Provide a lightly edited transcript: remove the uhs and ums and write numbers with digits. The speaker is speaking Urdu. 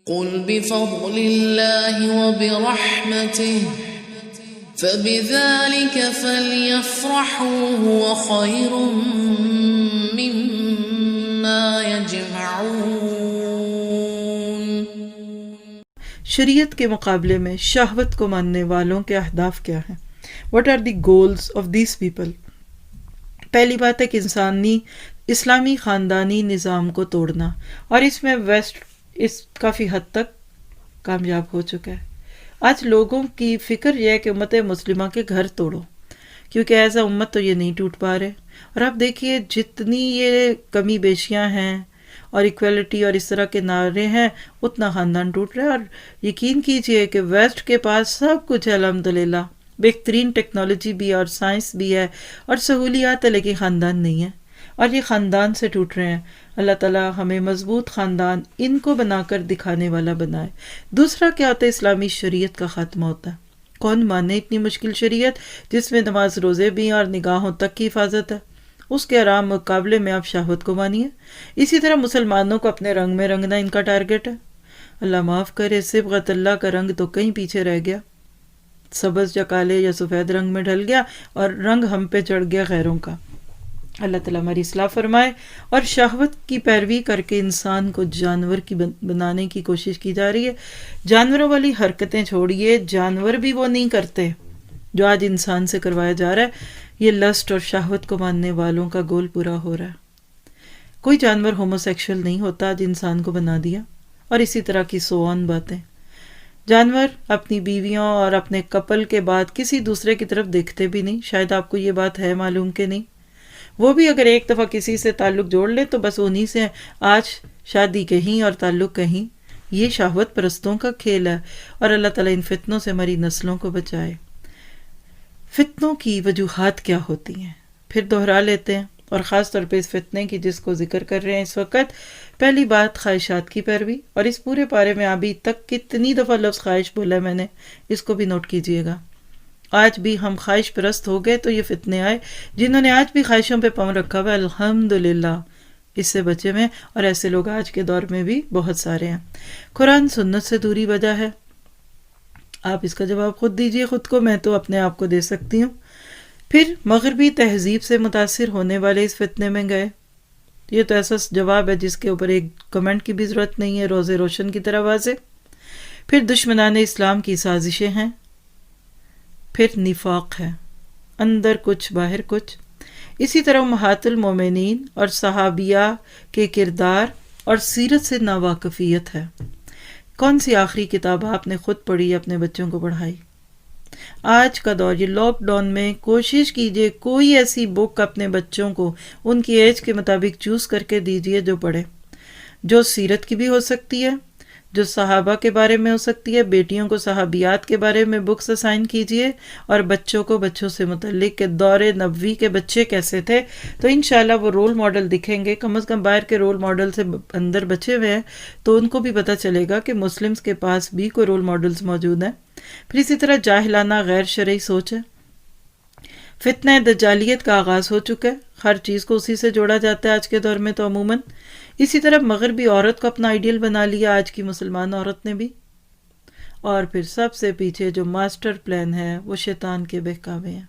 قل بفضل اللہ وبرحمته فبذلك فليفرحوا هو خير مما يجمعون۔ شریعت کے مقابلے میں شہوت کو ماننے والوں کے اہداف کیا ہیں؟ What are the goals of these people؟ پہلی بات ہے کہ اسلامی خاندانی نظام کو توڑنا، اور اس میں ویسٹ کافی حد تک کامیاب ہو چکا ہے۔ آج لوگوں کی فکر یہ ہے کہ امت مسلمہ کے گھر توڑو، کیونکہ ایز اے امت تو یہ نہیں ٹوٹ پا رہے۔ اور آپ دیکھیے جتنی یہ کمی بیشیاں ہیں اور ایکویلٹی اور اس طرح کے نعرے ہیں، اتنا خاندان ٹوٹ رہا ہے۔ اور یقین کیجئے کہ ویسٹ کے پاس سب کچھ ہے الحمدللہ، بہترین ٹیکنالوجی بھی اور سائنس بھی ہے اور سہولیات ہے، لیکن خاندان نہیں ہے، اور یہ خاندان سے ٹوٹ رہے ہیں۔ اللہ تعالیٰ ہمیں مضبوط خاندان ان کو بنا کر دکھانے والا بنائے۔ دوسرا کیا ہوتا ہے؟ اسلامی شریعت کا خاتمہ ہوتا ہے۔ کون مانے اتنی مشکل شریعت جس میں نماز روزے بھی اور نگاہوں تک کی حفاظت ہے؟ اس کے آرام مقابلے میں آپ شہوت کو مانیے۔ اسی طرح مسلمانوں کو اپنے رنگ میں رنگنا ان کا ٹارگٹ ہے۔ اللہ معاف کرے، صبغت اللہ کا رنگ تو کہیں پیچھے رہ گیا، سبز یا کالے یا سفید رنگ میں ڈھل گیا اور رنگ ہم پہ چڑھ گیا غیروں کا۔ اللہ تعالیٰ ہماری اصلاح فرمائے۔ اور شہوت کی پیروی کر کے انسان کو جانور کی بنانے کی کوشش کی جا رہی ہے۔ جانوروں والی حرکتیں چھوڑیے، جانور بھی وہ نہیں کرتے جو آج انسان سے کروایا جا رہا ہے۔ یہ لسٹ اور شہوت کو ماننے والوں کا گول پورا ہو رہا ہے۔ کوئی جانور ہومو سیکشول نہیں ہوتا، آج انسان کو بنا دیا، اور اسی طرح کی سوان باتیں۔ جانور اپنی بیویوں اور اپنے کپل کے بعد کسی دوسرے کی طرف دیکھتے بھی نہیں، شاید آپ کو یہ بات ہے معلوم کہ نہیں۔ وہ بھی اگر ایک دفعہ کسی سے تعلق جوڑ لے تو بس انہی سے آج شادی کہیں اور تعلق کہیں۔ یہ شہوت پرستوں کا کھیل ہے، اور اللہ تعالیٰ ان فتنوں سے ہماری نسلوں کو بچائے۔ فتنوں کی وجوہات کیا ہوتی ہیں پھر دہرا لیتے ہیں، اور خاص طور پہ اس فتنے کی جس کو ذکر کر رہے ہیں اس وقت۔ پہلی بات خواہشات کی پیروی، اور اس پورے پارے میں ابھی تک کتنی دفعہ لفظ خواہش بولا ہے میں نے، اس کو بھی نوٹ کیجئے گا۔ آج بھی ہم خواہش پرست ہو گئے تو یہ فتنے آئے۔ جنہوں نے آج بھی خواہشوں پہ پاؤں رکھا ہوا ہے، الحمدللہ اس سے بچے ہوئے ہیں، اور ایسے لوگ آج کے دور میں بھی بہت سارے ہیں۔ قرآن سنت سے دوری وجہ ہے، آپ اس کا جواب خود دیجئے خود کو، میں تو اپنے آپ کو دے سکتی ہوں۔ پھر مغربی تہذیب سے متاثر ہونے والے اس فتنے میں گئے، یہ تو ایسا جواب ہے جس کے اوپر ایک کمنٹ کی بھی ضرورت نہیں ہے، روز روشن کی طرح واضح۔ پھر دشمنان اسلام کی سازشیں ہیں، پھر نفاق ہے، اندر کچھ باہر کچھ۔ اسی طرح امہات المومنین اور صحابیہ کے کردار اور سیرت سے ناواقفیت ہے۔ کون سی آخری کتاب آپ نے خود پڑھی، اپنے بچوں کو پڑھائی؟ آج کا دور، یہ لاک ڈاؤن میں کوشش کیجئے کوئی ایسی بک اپنے بچوں کو ان کی ایج کے مطابق چوز کر کے دیجئے جو پڑھے، جو سیرت کی بھی ہو سکتی ہے، جو صحابہ کے بارے میں ہو سکتی ہے۔ بیٹیوں کو صحابیات کے بارے میں بکس اسائن کیجئے، اور بچوں کو بچوں سے متعلق کہ دور نبوی کے بچے کیسے تھے، تو انشاءاللہ وہ رول ماڈل دکھیں گے۔ کم از کم باہر کے رول ماڈل سے اندر بچے ہوئے ہیں تو ان کو بھی پتہ چلے گا کہ مسلمز کے پاس بھی کوئی رول ماڈلز موجود ہیں۔ پھر اسی طرح جاہلانہ غیر شرعی سوچ ہے۔ فتنہ دجالیت کا آغاز ہو چکا ہے، ہر چیز کو اسی سے جوڑا جاتا ہے آج کے دور میں تو عموماً۔ اسی طرح مغربی عورت کو اپنا آئیڈیل بنا لیا آج کی مسلمان عورت نے بھی۔ اور پھر سب سے پیچھے جو ماسٹر پلان ہے وہ شیطان کے بہکاوے ہیں۔